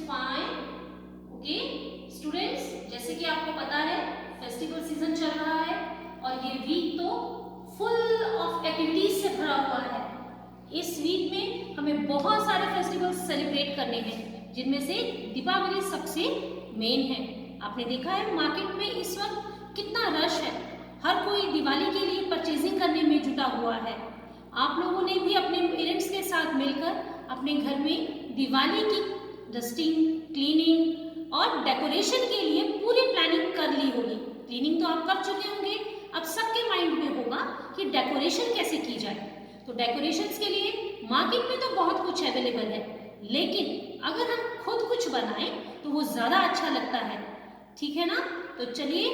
Fine. Okay students, जैसे कि आपको पता है फेस्टिवल सीजन चल रहा है और ये वीक तो फुल ऑफ एक्टिविटीज से भरा हुआ है। इस वीक में हमें बहुत सारे फेस्टिवल्स सेलिब्रेट करने हैं, जिनमें से दीपावली सबसे मेन है। आपने देखा है मार्केट में इस वक्त कितना रश है, हर कोई दिवाली के लिए परचेजिंग करने में जुटा हुआ है। आप लोगों ने भी अपने पेरेंट्स के साथ मिलकर अपने घर में दिवाली की डस्टिंग, क्लीनिंग और डेकोरेशन के लिए पूरी प्लानिंग कर ली होगी। क्लीनिंग तो आप कर चुके होंगे, अब सबके माइंड में होगा कि डेकोरेशन कैसे की जाए। तो डेकोरेशंस के लिए मार्केट में तो बहुत कुछ अवेलेबल है, लेकिन अगर हम खुद कुछ बनाएं तो वो ज़्यादा अच्छा लगता है, ठीक है ना। तो चलिए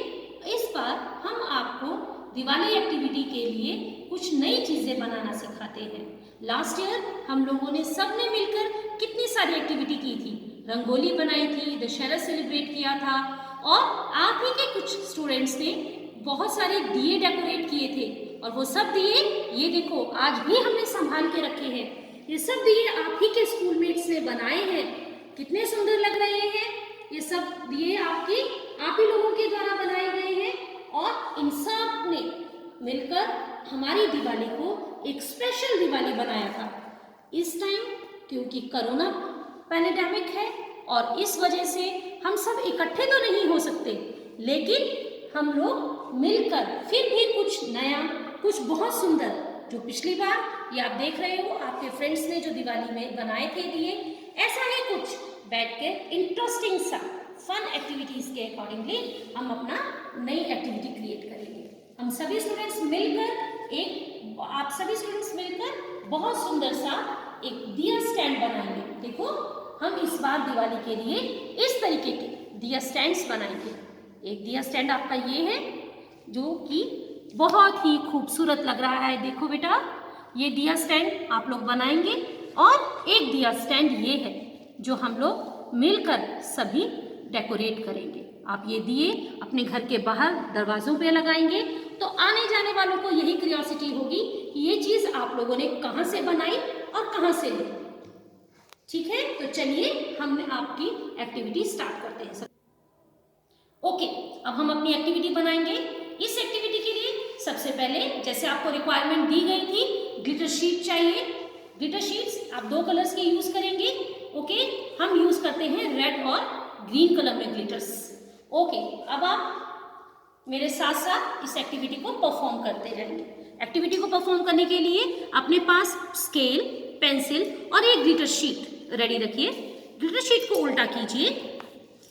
इस बार हम आपको दिवाली एक्टिविटी के लिए कुछ नई चीज़ें बनाना सिखाते हैं। लास्ट ईयर हम लोगों ने सब ने मिलकर कितनी सारी एक्टिविटी की थी, रंगोली बनाई थी, दशहरा सेलिब्रेट किया था और आप ही के कुछ स्टूडेंट्स ने बहुत सारे दिए डेकोरेट किए थे और वो सब दिए ये देखो आज भी हमने संभाल के रखे हैं। ये सब दिए आप ही के स्कूलमेट्स ने बनाए हैं, कितने सुंदर लग रहे हैं। ये सब दिए आप ही लोगों के द्वारा बनाए गए हैं और इन सब ने मिलकर हमारी दिवाली को एक स्पेशल दिवाली बनाया था। इस टाइम क्योंकि कोरोना पैंडेमिक है और इस वजह से हम सब इकट्ठे तो नहीं हो सकते, लेकिन हम लोग मिलकर फिर भी कुछ नया, कुछ बहुत सुंदर, जो पिछली बार ये आप देख रहे हो आपके फ्रेंड्स ने जो दिवाली में बनाए थे दिए, ऐसा ही कुछ बैठ के इंटरेस्टिंग सा फन एक्टिविटीज के अकॉर्डिंगली हम अपना नई एक्टिविटी क्रिएट करेंगे। हम सभी स्टूडेंट्स मिलकर आप सभी स्टूडेंट्स मिलकर बहुत सुंदर सा एक दिया स्टैंड बनाएंगे। देखो हम इस बार दिवाली के लिए इस तरीके के दिया स्टैंड्स बनाएंगे। एक दिया स्टैंड आपका ये है जो कि बहुत ही खूबसूरत लग रहा है। देखो बेटा, ये दिया स्टैंड आप लोग बनाएंगे और एक दिया स्टैंड ये है जो हम लोग मिलकर सभी डेकोरेट करेंगे। आप ये दिए अपने घर के बाहर दरवाजों पे लगाएंगे तो आने जाने वालों को यही क्यूरियोसिटी होगी कि ये चीज़ आप लोगों ने कहाँ से बनाई और कहाँ से ली। ठीक है, तो चलिए हम आपकी एक्टिविटी स्टार्ट करते हैं। ओके, अब हम अपनी एक्टिविटी बनाएंगे। इस एक्टिविटी के लिए सबसे पहले जैसे आपको रिक्वायरमेंट दी गई थी, ग्लिटर शीट चाहिए। ग्लिटर शीट्स आप 2 कलर्स की यूज करेंगे। ओके, हम यूज करते हैं रेड और ग्रीन कलर में ग्लिटर्स। ओके, अब आप मेरे साथ साथ इस एक्टिविटी को परफॉर्म करते रहेंगे। एक्टिविटी को परफॉर्म करने के लिए अपने पास स्केल, पेंसिल और एक ग्लिटर शीट रेडी रखिए। ग्लिटर शीट को उल्टा कीजिए।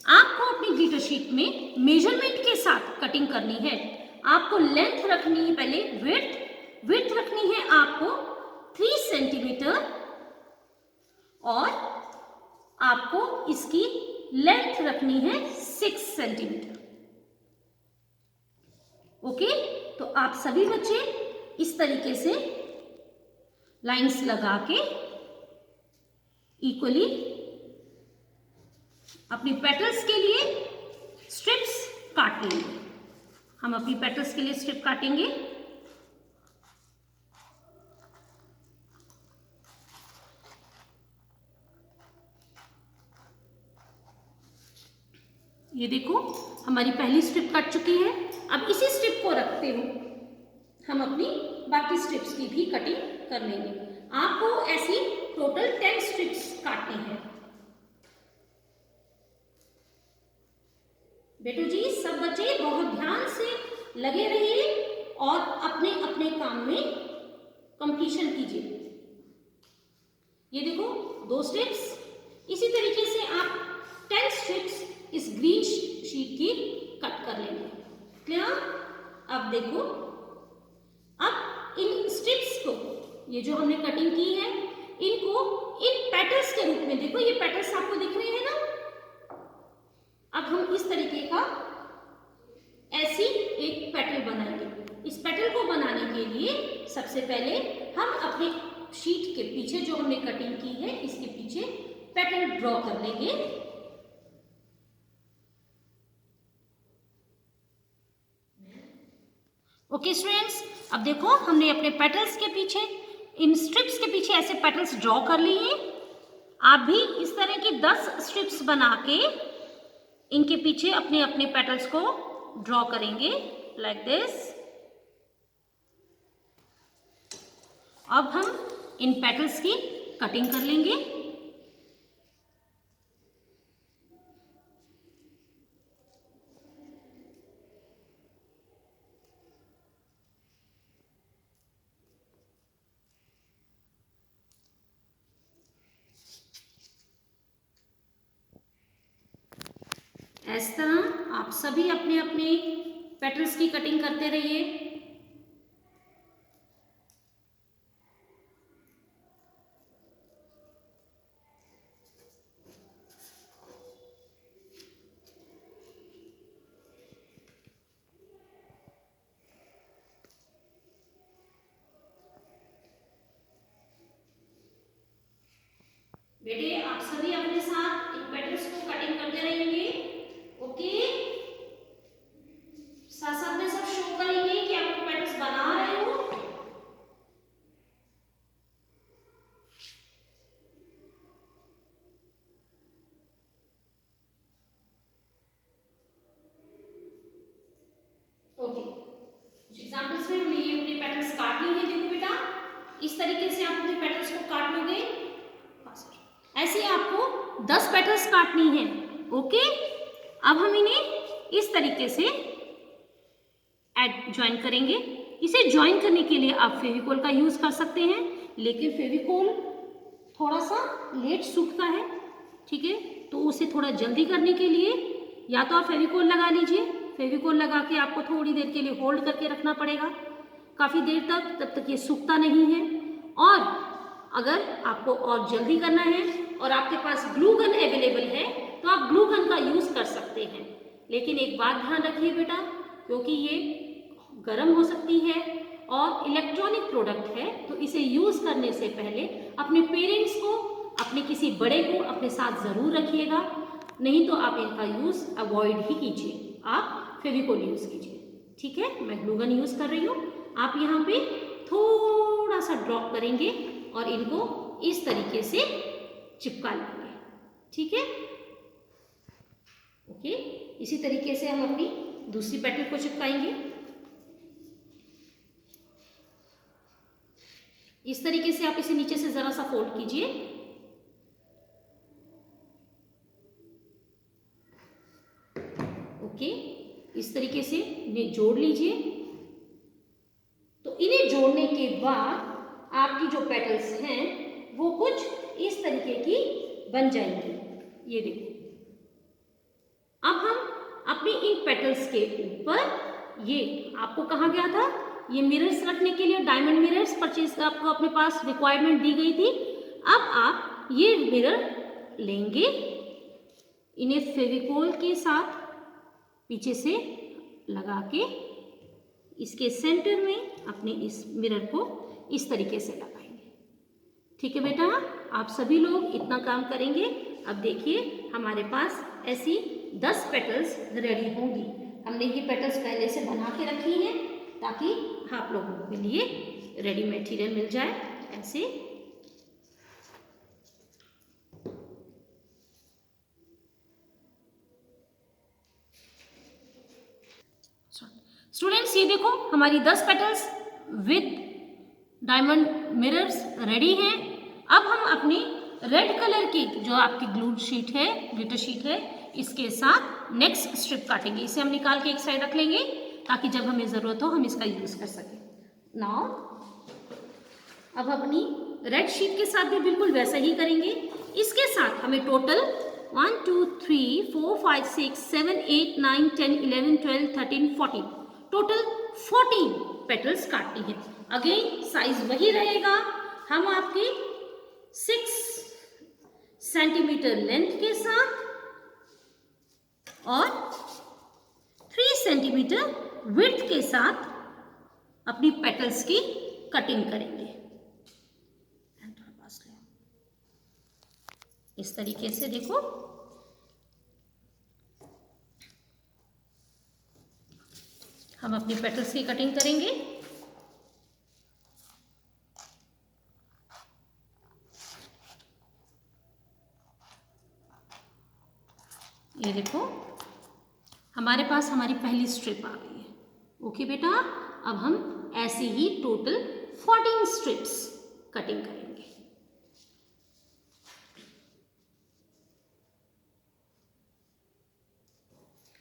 आपको अपनी ग्लिटर शीट में मेजरमेंट के साथ कटिंग करनी है। आपको लेंथ रखनी है, पहले विड्थ रखनी है आपको 3 सेंटीमीटर और आपको इसकी लेंथ रखनी है 6 सेंटीमीटर। ओके, तो आप सभी बच्चे इस तरीके से लाइंस लगा के इक्वली अपनी पेटल्स के लिए स्ट्रिप्स काट लेंगे। हम अपनी पेटल्स के लिए स्ट्रिप काटेंगे। ये देखो हमारी पहली स्ट्रिप कट चुकी है। अब इसी स्ट्रिप को रखते हुए हम अपनी बाकी स्ट्रिप्स की भी कटिंग कर लेंगे। आपको ऐसी टोटल 10 स्ट्रिप्स काटनी है। बेटू जी, सब बच्चे बहुत ध्यान से लगे रहिए और अपने अपने काम में कंप्लीशन कीजिए। ये देखो 2 स्ट्रिप्स, इसी तरीके से आप 10 स्ट्रिप्स इस ग्रीन शीट की कट कर लेंगे। क्लियर? अब देखो, अब इन स्ट्रिप्स को, ये जो हमने कटिंग की है, इनको इन पेटल्स के रूप में, देखो ये पेटल्स आपको दिख रहे हैं ना। अब हम इस तरीके का ऐसी एक पेटल बनाएंगे। इस पेटल को बनाने के लिए सबसे पहले हम अपने शीट के पीछे जो हमने कटिंग की है, इसके पीछे पेटल ड्रॉ कर लेंगे। ओके स्टूडेंट्स, अब देखो हमने अपने पेटल्स के पीछे, इन स्ट्रिप्स के पीछे ऐसे पेटल्स ड्रॉ कर लिए हैं। आप भी इस तरह की 10 स्ट्रिप्स बना के इनके पीछे अपने अपने पेटल्स को ड्रॉ करेंगे लाइक दिस। अब हम इन पेटल्स की कटिंग कर लेंगे। इस तरह आप सभी अपने अपने पेटल्स की कटिंग करते रहिए। बेटे आप सभी अपने साथ इन पेटल्स को कटिंग करते रहेंगे। ओके, साथ साथ में सब शो करेंगे कि आप पेटल्स बना रहे हो। ओके, कुछ एग्जांपल्स में हमने ये अपने पेटल्स काट लिए हैं। देखो बेटा, इस तरीके से आप अपने पेटल्स को काट लोगे। ऐसे आपको 10 पेटल्स काटनी है। ओके, अब हम इन्हें इस तरीके से ज्वाइन करेंगे। इसे ज्वाइन करने के लिए आप फेविकोल का यूज कर सकते हैं, लेकिन फेविकोल थोड़ा सा लेट सूखता है, ठीक है, तो उसे थोड़ा जल्दी करने के लिए या तो आप फेविकोल लगा लीजिए। फेविकोल लगा के आपको थोड़ी देर के लिए होल्ड करके रखना पड़ेगा, काफ़ी देर तक, तब तक ये सूखता नहीं है। और अगर आपको और जल्दी करना है और आपके पास ग्लू गन अवेलेबल है तो आप ग्लू गन का यूज़ कर सकते हैं। लेकिन एक बात ध्यान रखिए बेटा, क्योंकि ये गर्म हो सकती है और इलेक्ट्रॉनिक प्रोडक्ट है, तो इसे यूज़ करने से पहले अपने पेरेंट्स को, अपने किसी बड़े को अपने साथ ज़रूर रखिएगा, नहीं तो आप इनका यूज़ अवॉइड ही कीजिए, आप फेविकोल यूज़ कीजिए। ठीक है, मैं ग्लू गन यूज़ कर रही हूँ। आप यहाँ पे थोड़ा सा ड्रॉप करेंगे और इनको इस तरीके से चिपका लेंगे। ठीक है, ओके, इसी तरीके से हम अपनी दूसरी पेटल को चिपकाएंगे। इस तरीके से आप इसे नीचे से जरा सा फोल्ड कीजिए। ओके, इस तरीके से इन्हें जोड़ लीजिए। तो इन्हें जोड़ने के बाद आपकी जो पेटल्स हैं वो कुछ इस तरीके की बन जाएंगी। ये देखो, अब हम अपनी इन पेटल्स के ऊपर, ये आपको कहा गया था ये मिरर्स रखने के लिए, डायमंड मिरर्स परचेज आपको अपने पास रिक्वायरमेंट दी गई थी। अब आप ये मिरर लेंगे, इन्हें फेविकोल के साथ पीछे से लगा के इसके सेंटर में अपने इस मिरर को इस तरीके से लगाएंगे। ठीक है बेटा, आप सभी लोग इतना काम करेंगे। अब देखिए हमारे पास ऐसी 10 पेटल्स रेडी होंगी। हमने ये पेटल्स पहले से बना के रखी हैं ताकि आप लोगों के लिए रेडी मटेरियल मिल जाए। ऐसे स्टूडेंट्स, ये देखो हमारी 10 petals with diamond mirrors ready हैं। अब हम अपनी रेड कलर की जो आपकी ग्लू शीट है, ग्लिटर शीट है, इसके साथ नेक्स्ट स्ट्रिप काटेंगे। इसे हम निकाल के एक साइड रख लेंगे ताकि जब हमें ज़रूरत हो हम इसका यूज़ कर सकें। नाउ अब अपनी रेड शीट के साथ भी बिल्कुल वैसा ही करेंगे। इसके साथ हमें टोटल 1 2 3 4 5 6 7 8 9 10 11 12 13 14 टोटल 14 पेटल्स काटनी है। अगेन साइज वही रहेगा, हम आपकी 6 सेंटीमीटर लेंथ के साथ और 3 सेंटीमीटर विड्थ के साथ अपनी पेटल्स की कटिंग करेंगे। इस तरीके से देखो, हम अपनी पेटल्स की कटिंग करेंगे। ये देखो हमारे पास हमारी पहली स्ट्रिप आ गई है। ओके बेटा, अब हम ऐसे ही टोटल 14 स्ट्रिप्स कटिंग करेंगे।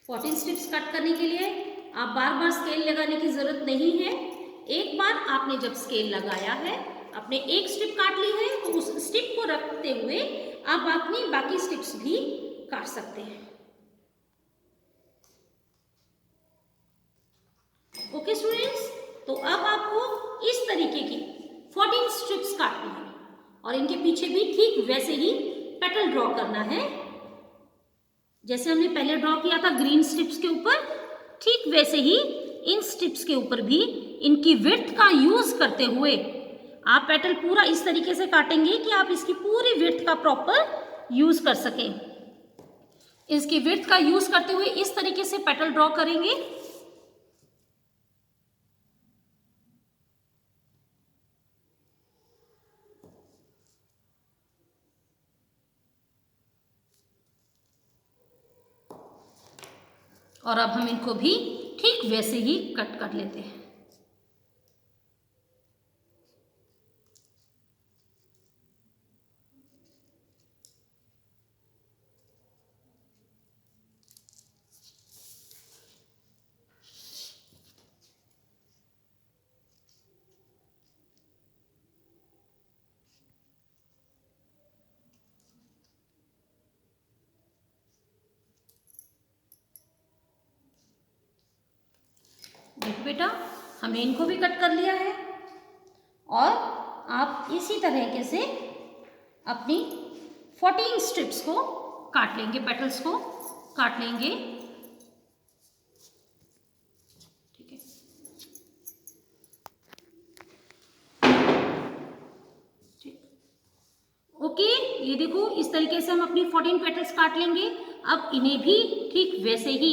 फोर्टीन स्ट्रिप्स कट करने के लिए आप बार बार स्केल लगाने की जरूरत नहीं है। एक बार आपने जब स्केल लगाया है, आपने एक स्ट्रिप काट ली है, तो उस स्ट्रिप को रखते हुए आप अपनी बाकी स्ट्रिप्स भी काट सकते हैं। ओके स्टूडेंट्स, तो अब आपको इस तरीके की 14 स्ट्रिप्स काटनी है और इनके पीछे भी ठीक वैसे ही पेटल ड्रॉ करना है जैसे हमने पहले ड्रॉ किया था ग्रीन स्ट्रिप्स के ऊपर। ठीक वैसे ही इन स्ट्रिप्स के ऊपर भी इनकी विड्थ का यूज करते हुए आप पेटल पूरा इस तरीके से काटेंगे कि आप इसकी पूरी विड्थ का प्रॉपर यूज कर सकें। इसकी विड्थ का यूज करते हुए इस तरीके से पेटल ड्रॉ करेंगे। और अब हम इनको भी ठीक वैसे ही कट कर लेते हैं। देखो बेटा, हमने इनको भी कट कर लिया है और आप इसी तरीके से अपनी 14 स्ट्रिप्स को काट लेंगे, पेटल्स को काट लेंगे। ठीक है, ठीक। ओके, ये देखो इस तरीके से हम अपनी 14 पेटल्स काट लेंगे। अब इन्हें भी ठीक वैसे ही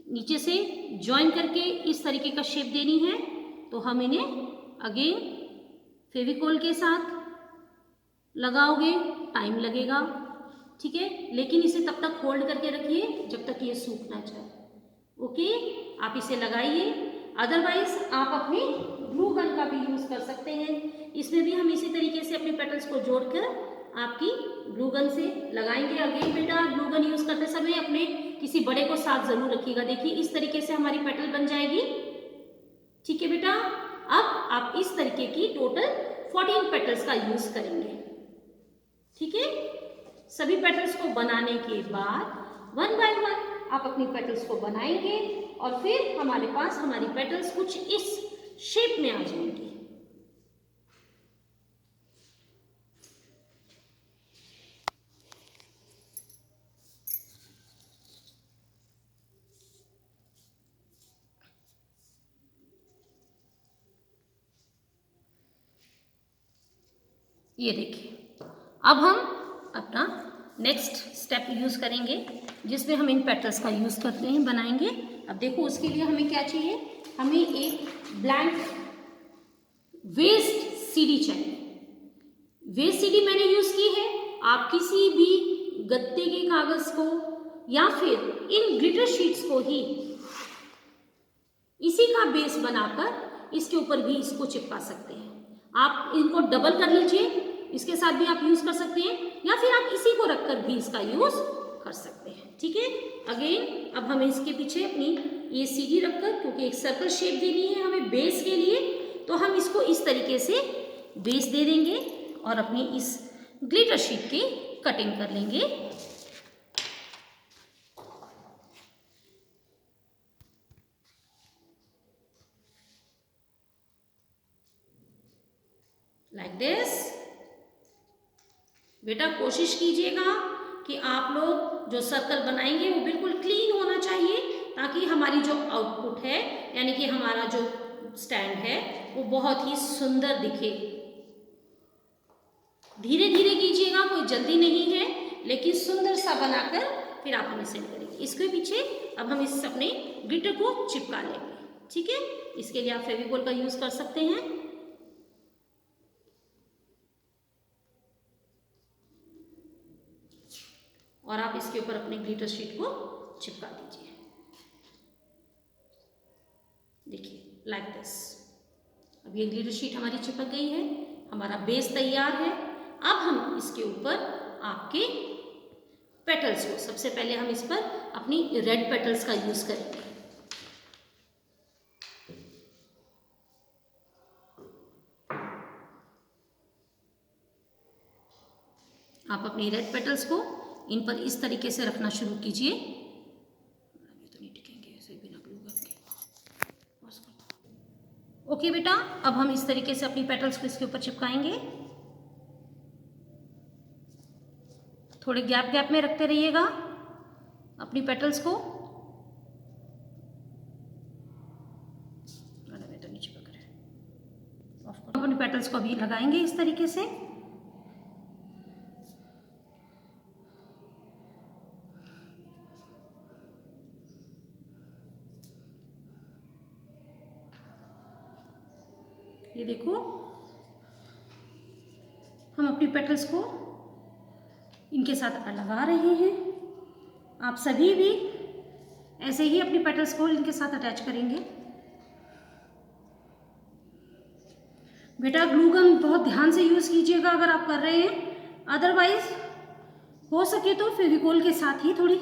नीचे से ज्वाइन करके इस तरीके का शेप देनी है, तो हम इन्हें अगेन फेविकोल के साथ लगाओगे, टाइम लगेगा, ठीक है, लेकिन इसे तब तक होल्ड करके रखिए जब तक ये सूख ना जाए। ओके, आप इसे लगाइए, अदरवाइज आप अपनी ग्लू गन का भी यूज कर सकते हैं। इसमें भी हम इसी तरीके से अपने पेटल्स को जोड़कर आपकी ग्लू गन से लगाएंगे। अगेन बेटा, ग्लू गन यूज करते समय अपने किसी बड़े को साथ जरूर रखिएगा। देखिए इस तरीके से हमारी पेटल बन जाएगी। ठीक है बेटा, अब आप इस तरीके की टोटल 14 पेटल्स का यूज करेंगे। ठीक है, सभी पेटल्स को बनाने के बाद 1 बाय 1 आप अपनी पेटल्स को बनाएंगे और फिर हमारे पास हमारी पेटल्स कुछ इस शेप में आ जाएंगी। ये देखिए, अब हम अपना नेक्स्ट स्टेप यूज करेंगे जिसमें हम इन पेटल्स का यूज करते हैं, बनाएंगे। अब देखो उसके लिए हमें क्या चाहिए, हमें एक ब्लैंक वेस्ट सीडी चाहिए। वेस्ट सीडी मैंने यूज की है, आप किसी भी गत्ते के कागज को या फिर इन ग्लिटर शीट्स को ही इसी का बेस बनाकर इसके ऊपर भी इसको चिपका सकते हैं। आप इनको डबल कर लीजिए, इसके साथ भी आप यूज कर सकते हैं, या फिर आप इसी को रखकर भी इसका यूज कर सकते हैं। ठीक है, अगेन अब हमें इसके पीछे अपनी ये सीडी रखकर, क्योंकि एक सर्कल शेप देनी है हमें बेस के लिए, तो हम इसको इस तरीके से बेस दे देंगे और अपनी इस ग्लिटर शीट की कटिंग कर लेंगे। Like this. बेटा कोशिश कीजिएगा कि आप लोग जो सर्कल बनाएंगे वो बिल्कुल क्लीन होना चाहिए, ताकि हमारी जो आउटपुट है यानी कि हमारा जो स्टैंड है वो बहुत ही सुंदर दिखे। धीरे धीरे कीजिएगा, कोई जल्दी नहीं है, लेकिन सुंदर सा बनाकर फिर आप हमें सेंड करेंगे। इसके पीछे अब हम इस अपने ग्लिटर को चिपका लेंगे। ठीक है, इसके लिए आप फेविकोल का यूज कर सकते हैं। और आप इसके ऊपर अपने ग्लिटर शीट को चिपका दीजिए। देखिए लाइक दिस। अब ये ग्लिटर शीट हमारी चिपक गई है, हमारा बेस तैयार है। अब हम इसके ऊपर आपके पेटल्स को, सबसे पहले हम इस पर अपनी रेड पेटल्स का यूज करेंगे। आप अपनी रेड पेटल्स को इन पर इस तरीके से रखना शुरू कीजिए। ये तो नहीं टिकेंगे ऐसे बिना ग्लू गन के। ओके बेटा, अब हम इस तरीके से अपनी पेटल्स को इसके ऊपर चिपकाएंगे। थोड़े गैप गैप में रखते रहिएगा अपनी पेटल्स को। तो नीचे पकड़ रहे हैं। अपनी पेटल्स को अभी लगाएंगे इस तरीके से। ये देखो, हम अपनी पेटल्स को इनके साथ लगा रहे हैं। आप सभी भी ऐसे ही अपनी पेटल्स को इनके साथ अटैच करेंगे। बेटा ग्लू गन बहुत ध्यान से यूज कीजिएगा अगर आप कर रहे हैं, अदरवाइज हो सके तो फेविकोल के साथ ही थोड़ी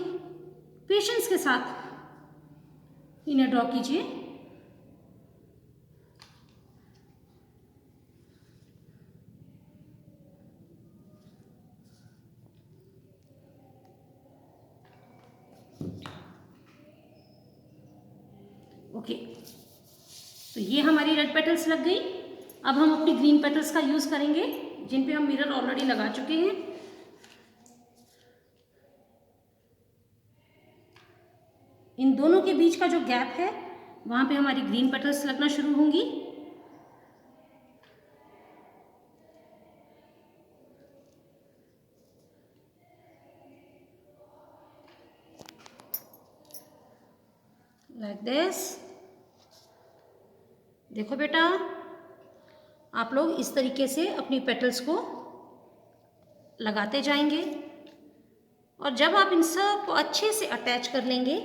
पेशेंस के साथ इन्हें ड्रॉ कीजिए। ओके, तो ये हमारी रेड पेटल्स लग गई। अब हम अपनी ग्रीन पेटल्स का यूज करेंगे, जिन पे हम मिरर ऑलरेडी लगा चुके हैं। इन दोनों के बीच का जो गैप है वहां पे हमारी ग्रीन पेटल्स लगना शुरू होंगी। Like this. देखो बेटा, आप लोग इस तरीके से अपनी पेटल्स को लगाते जाएंगे और जब आप इन सब को अच्छे से अटैच कर लेंगे,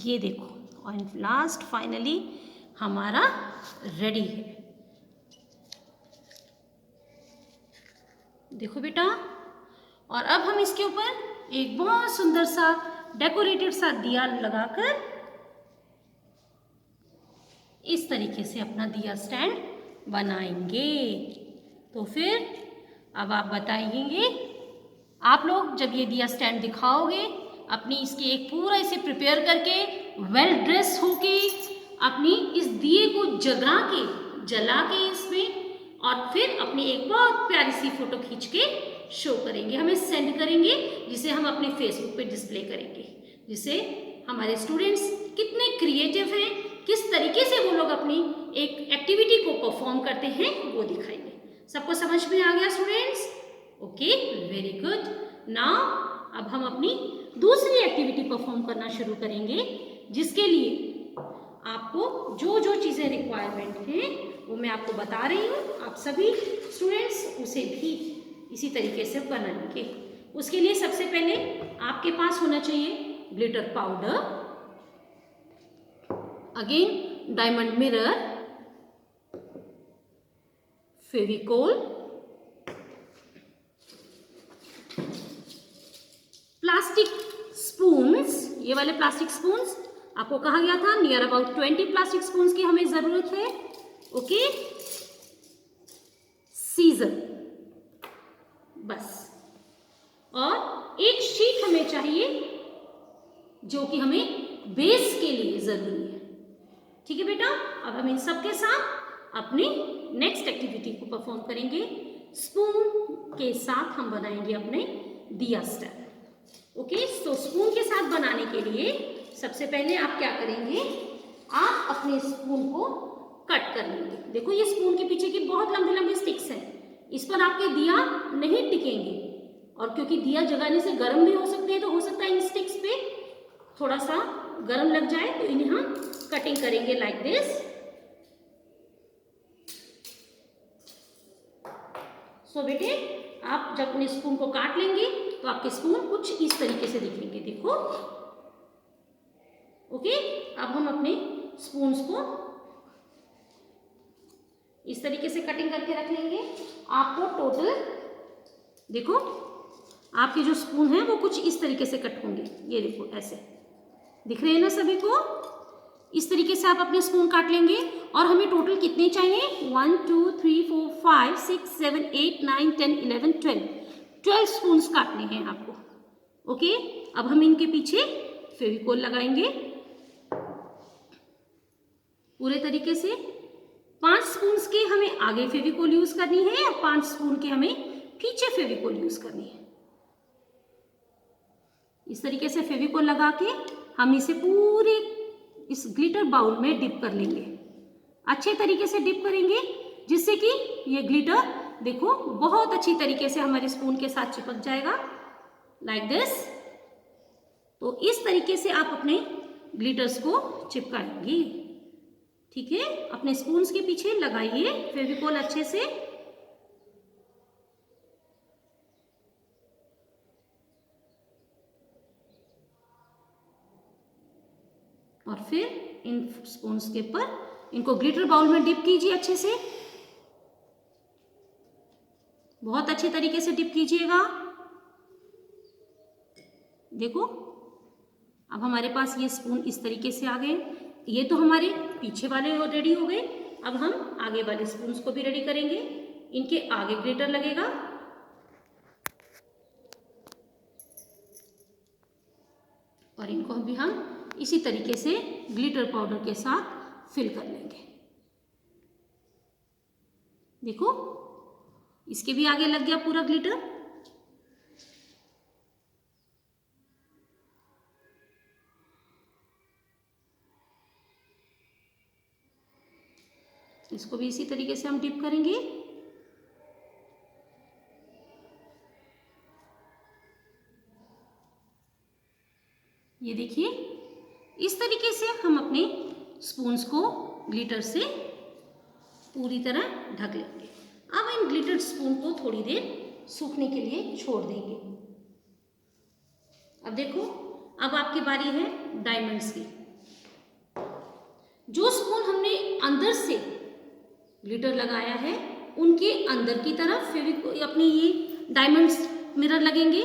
ये देखो, और लास्ट फाइनली हमारा रेडी है। देखो बेटा, और अब हम इसके ऊपर एक बहुत सुंदर सा डेकोरेटेड सा दिया लगाकर इस तरीके से अपना दिया स्टैंड बनाएंगे। तो फिर अब आप बताइए, आप लोग जब ये दिया स्टैंड दिखाओगे अपनी इसकी एक पूरा इसे प्रिपेयर करके वेल ड्रेस होके अपनी इस दिए को जला के इसमें, और फिर अपनी एक बहुत प्यारी सी फोटो खींच के शो करेंगे, हमें सेंड करेंगे, जिसे हम अपने फेसबुक पे डिस्प्ले करेंगे, जिसे हमारे स्टूडेंट्स कितने क्रिएटिव हैं, किस तरीके से वो लोग अपनी एक एक्टिविटी को परफॉर्म करते हैं वो दिखाएंगे। सबको समझ में आ गया students? Okay, very good. Now अब हम अपनी दूसरी एक्टिविटी परफॉर्म करना शुरू करेंगे, जिसके लिए आपको जो जो चीज़ें रिक्वायरमेंट हैं वो मैं आपको बता रही हूँ। आप सभी स्टूडेंट्स उसे भी इसी तरीके से बनाएंगे। उसके लिए सबसे पहले आपके पास होना चाहिए glitter powder, again diamond mirror, Fevicol, plastic spoons. ये वाले प्लास्टिक स्पून्स आपको कहा गया था नियर अबाउट 20 प्लास्टिक स्पून्स की हमें जरूरत है। ओके, सीजर बस, और एक शीट हमें चाहिए जो कि हमें बेस के लिए जरूरी है। ठीक है बेटा, अब हम इन सब के साथ अपनी नेक्स्ट एक्टिविटी को परफॉर्म करेंगे। स्पून के साथ हम बनाएंगे अपने दिया स्टैंड। ओके, तो स्पून के साथ बनाने के लिए सबसे पहले आप क्या करेंगे, आप अपने स्पून को कट कर लेंगे। देखो ये स्पून के पीछे की बहुत लंबी लंबी स्टिक्स हैं, इस पर आपके दिया नहीं टिकेंगे, और क्योंकि दिया जगाने से गर्म भी हो सकते हैं, तो हो सकता है इन स्टिक्स पे थोड़ा सा गर्म लग जाए, तो इन्हें हम कटिंग करेंगे लाइक दिस। सो बेटे, आप जब अपने स्पून को काट लेंगे तो आपके स्पून कुछ इस तरीके से दिखेंगे, देखो। ओके, अब हम अपने स्पून्स को इस तरीके से कटिंग करके रख लेंगे। आपको टोटल देखो, आपके जो स्पून है वो कुछ इस तरीके से कट होंगे, ये देखो ऐसे दिख रहे हैं ना सभी को। इस तरीके से आप अपने स्पून काट लेंगे। और हमें टोटल कितने चाहिए, 1 2 3 4 5 6 7 8 9 10 11 12 स्पून्स काटने हैं आपको। ओके, अब हम इनके पीछे फेविकोल लगाएंगे पूरे तरीके से। 5 स्पून्स के हमें आगे फेविकोल यूज करनी है और 5 स्पून के हमें पीछे फेविकोल यूज करनी है। इस तरीके से फेविकोल लगा के हम इसे पूरे इस ग्लिटर बाउल में डिप कर लेंगे। अच्छे तरीके से डिप करेंगे जिससे कि ये ग्लिटर देखो बहुत अच्छी तरीके से हमारे स्पून के साथ चिपक जाएगा, लाइक दिस। तो इस तरीके से आप अपने ग्लिटर्स को चिपकाएंगे। ठीक है, अपने स्पून्स के पीछे लगाइए फेविकोल अच्छे से। और फिर इन स्पून्स के ऊपर इनको ग्लिटर बाउल में डिप कीजिए अच्छे से, बहुत अच्छे तरीके से डिप कीजिएगा। देखो अब हमारे पास ये स्पून इस तरीके से आ गए। ये तो हमारे पीछे वाले रेडी हो गए। अब हम आगे वाले स्पून्स को भी रेडी करेंगे। इनके आगे ग्लिटर लगेगा, और इनको भी हम इसी तरीके से ग्लिटर पाउडर के साथ फिल कर लेंगे। देखो इसके भी आगे लग गया पूरा ग्लिटर। इसको भी इसी तरीके से हम डिप करेंगे। ये देखिए इस तरीके से हम अपने स्पून्स को ग्लिटर से पूरी तरह ढक लेंगे। अब इन ग्लिटर स्पून को थोड़ी देर सूखने के लिए छोड़ देंगे। अब देखो, अब आपकी बारी है डायमंड्स की। जो स्पून हमने अंदर से ग्लिटर लगाया है उनके अंदर की तरफ फेविकोल अपनी ये डायमंड्स मिरर लगेंगे।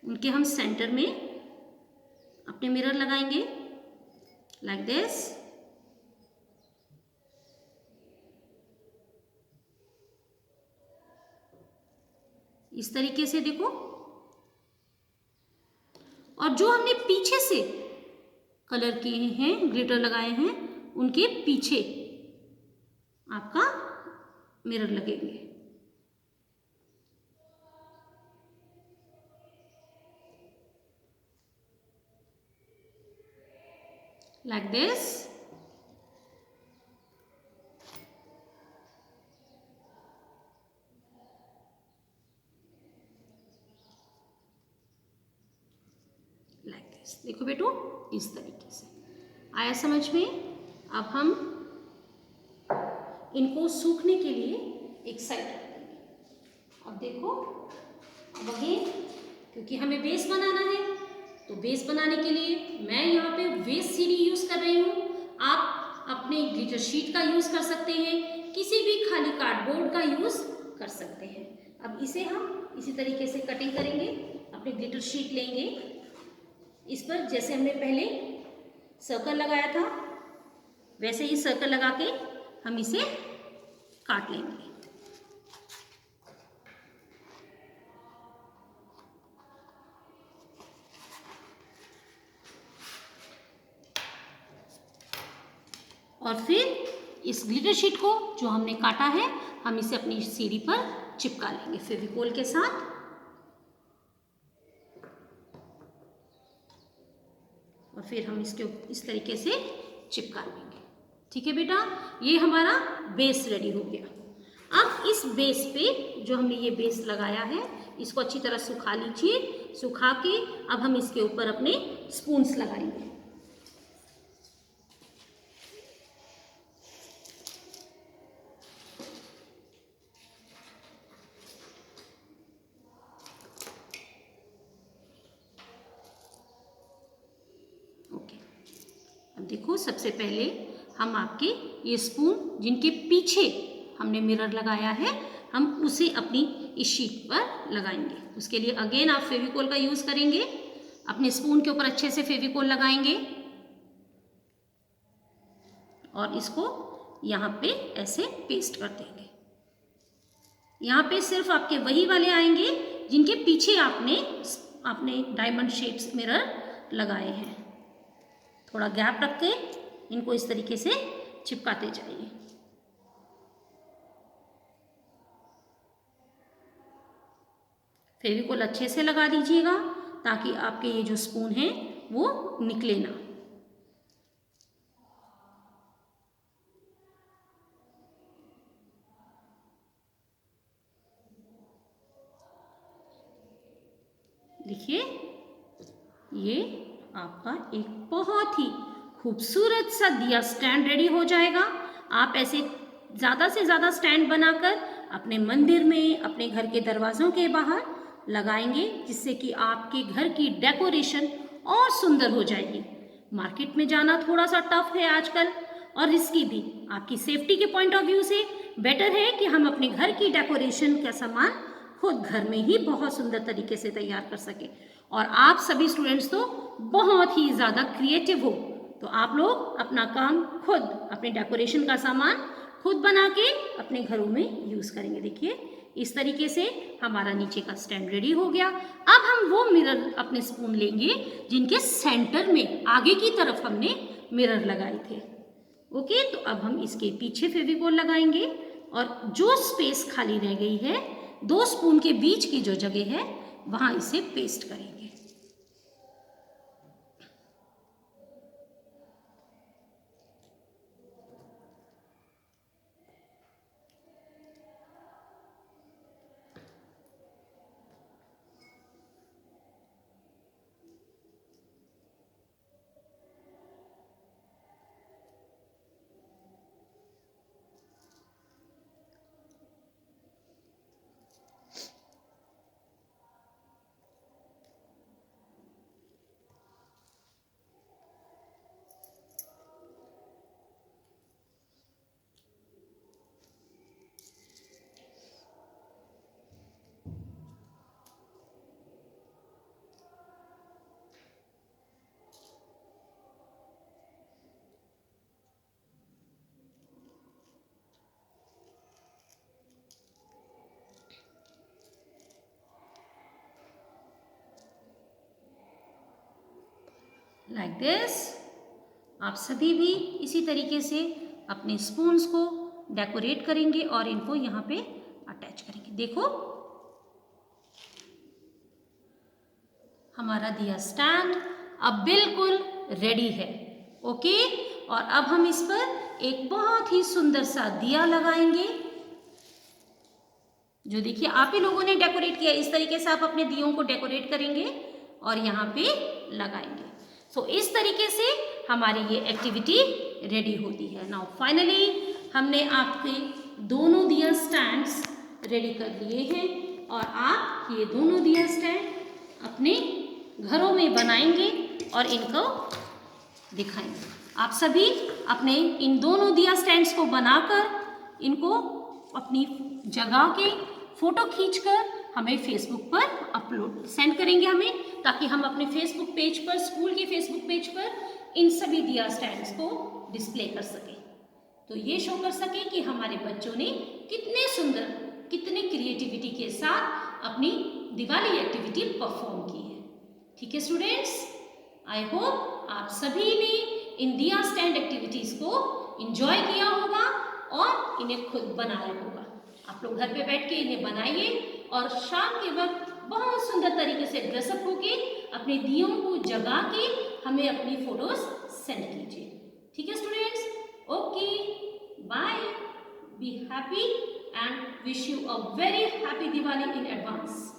उनके हम सेंटर में अपने मिरर लगाएंगे लाइक दिस। इस तरीके से देखो। और जो हमने पीछे से कलर किए हैं, ग्लिटर लगाए हैं, उनके पीछे आपका मिरर लगेंगे। like this। like this। देखो बेटो इस तरीके से आया समझ में। अब हम इनको सूखने के लिए एक साइड रख देंगे। अब देखो, अब अगेन क्योंकि हमें बेस बनाना है तो बेस बनाने के लिए मैं यहाँ पे वेस्ट सीडी यूज कर रही हूँ। आप अपने ग्लिटर शीट का यूज कर सकते हैं, किसी भी खाली कार्डबोर्ड का यूज कर सकते हैं। अब इसे हम इसी तरीके से कटिंग करेंगे। अपने ग्लिटर शीट लेंगे, इस पर जैसे हमने पहले सर्कल लगाया था वैसे ही सर्कल लगा के हम इसे काट लेंगे। और फिर इस ग्लिटर शीट को जो हमने काटा है हम इसे अपनी सीढ़ी पर चिपका लेंगे फेविकोल के साथ। और फिर हम इसके इस तरीके से चिपका लेंगे। ठीक है बेटा, ये हमारा बेस रेडी हो गया। अब इस बेस पे जो हमने ये बेस लगाया है इसको अच्छी तरह सुखा लीजिए। सुखा के अब हम इसके ऊपर अपने स्पून्स लगाएंगे। ओके, अब देखो सबसे पहले हम आपके ये स्पून जिनके पीछे हमने मिरर लगाया है हम उसे अपनी इस शीट पर लगाएंगे। उसके लिए अगेन आप फेविकोल का यूज करेंगे। अपने स्पून के ऊपर अच्छे से फेविकोल लगाएंगे और इसको यहाँ पे ऐसे पेस्ट कर देंगे। यहाँ पे सिर्फ आपके वही वाले आएंगे जिनके पीछे आपने डायमंड शेप्स मिरर लगाए हैं। थोड़ा गैप रख के इनको इस तरीके से चिपकाते जाइए। फेविकोल अच्छे से लगा दीजिएगा ताकि आपके ये जो स्पून हैं वो निकले ना। देखिए ये आपका एक बहुत ही खूबसूरत सा दिया स्टैंड रेडी हो जाएगा। आप ऐसे ज़्यादा से ज़्यादा स्टैंड बनाकर अपने मंदिर में, अपने घर के दरवाज़ों के बाहर लगाएंगे, जिससे कि आपके घर की डेकोरेशन और सुंदर हो जाएगी। मार्केट में जाना थोड़ा सा टफ है आजकल और रिस्की भी। आपकी सेफ्टी के पॉइंट ऑफ व्यू से बेटर है कि हम अपने घर की डेकोरेशन का सामान खुद घर में ही बहुत सुंदर तरीके से तैयार कर सकें। और आप सभी स्टूडेंट्स तो बहुत ही ज़्यादा क्रिएटिव हो, तो आप लोग अपना काम खुद, अपने डेकोरेशन का सामान खुद बना के अपने घरों में यूज़ करेंगे। देखिए इस तरीके से हमारा नीचे का स्टैंड रेडी हो गया। अब हम वो मिरर अपने स्पून लेंगे जिनके सेंटर में आगे की तरफ हमने मिरर लगाए थे। ओके, तो अब हम इसके पीछे फेविकोल लगाएंगे और जो स्पेस खाली रह गई है, दो स्पून के बीच की जो जगह है वहां इसे पेस्ट करेंगे। Like this. आप सभी भी इसी तरीके से अपने स्पून्स को डेकोरेट करेंगे और इनको यहाँ पे अटैच करेंगे। देखो हमारा दिया स्टैंड अब बिल्कुल रेडी है। ओके, और अब हम इस पर एक बहुत ही सुंदर सा दिया लगाएंगे, जो देखिए आप ही लोगों ने डेकोरेट किया। इस तरीके से आप अपने दियों को डेकोरेट करेंगे और यहाँ पे लगाएंगे। सो इस तरीके से हमारी ये एक्टिविटी रेडी होती है। नाउ फाइनली हमने आपके दोनों दिया स्टैंड्स रेडी कर लिए हैं और आप ये दोनों दिया स्टैंड अपने घरों में बनाएंगे और इनको दिखाएंगे। आप सभी अपने इन दोनों दिया स्टैंड्स को बनाकर इनको अपनी जगह के फोटो खींचकर हमें फेसबुक पर सेंड करेंगे हमें, ताकि हम अपने फेसबुक पेज पर, स्कूल के फेसबुक पेज पर इन सभी दिया स्टैंड्स को डिस्प्ले कर सकें। तो ये शो कर सके कि हमारे बच्चों ने कितने सुंदर, कितने क्रिएटिविटी के साथ अपनी दिवाली एक्टिविटी परफॉर्म की है। ठीक है स्टूडेंट्स, आई होप आप सभी ने इन दिया स्टैंड एक्टिविटीज को एंजॉय किया होगा और इन्हें खुद बनाया होगा। आप लोग घर पे बैठ के इन्हें बनाइए और शाम के वक्त बहुत सुंदर तरीके से ड्रेसअप होके अपने दियों को जगा के हमें अपनी फोटोज सेंड कीजिए। ठीक है students? Okay, bye, be happy and wish you a very happy Diwali in advance.